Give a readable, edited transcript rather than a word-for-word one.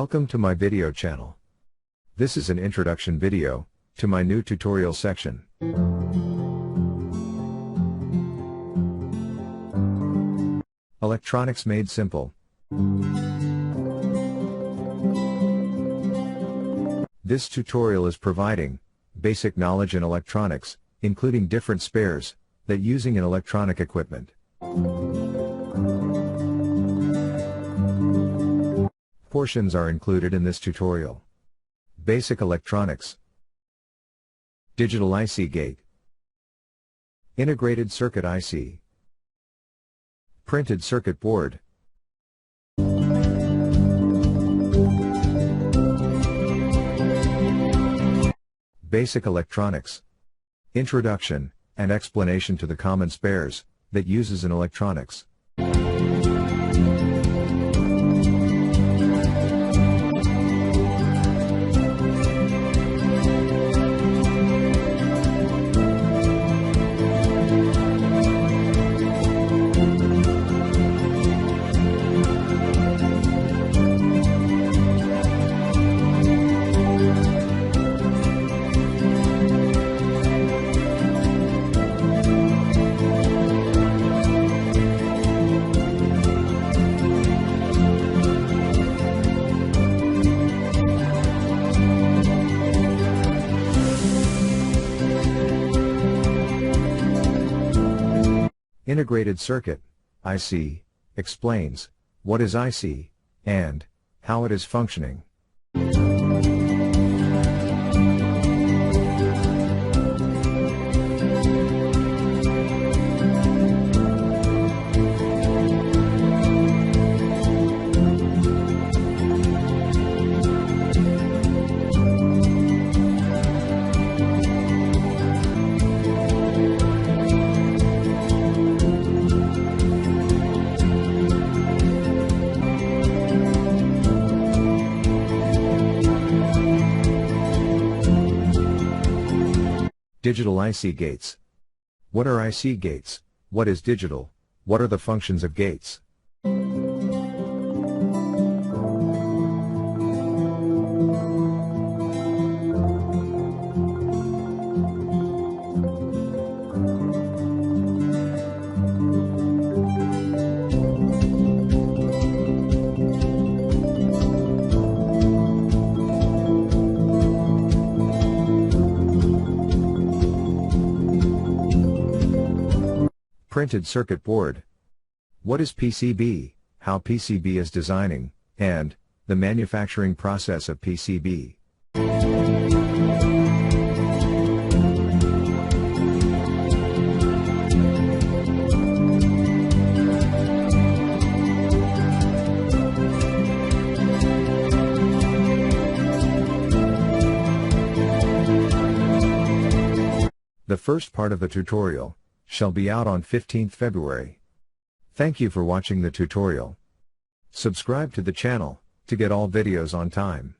Welcome to my video channel. This is an introduction video to my new tutorial section. Electronics made simple. This tutorial is providing basic knowledge in electronics, including different spares that using in electronic equipment. Portions are included in this tutorial. Basic electronics, digital IC gate, integrated circuit IC, printed circuit board, basic electronics, introduction and explanation to the common spares that uses in electronics. Integrated circuit, IC, explains what is IC, and how it is functioning. Digital IC gates. What are IC gates? What is digital? What are the functions of gates? Printed circuit board. What is PCB, how PCB is designing, and the manufacturing process of PCB. The first part of the tutorial shall be out on 15th February. Thank you for watching the tutorial. Subscribe to the channel to get all videos on time.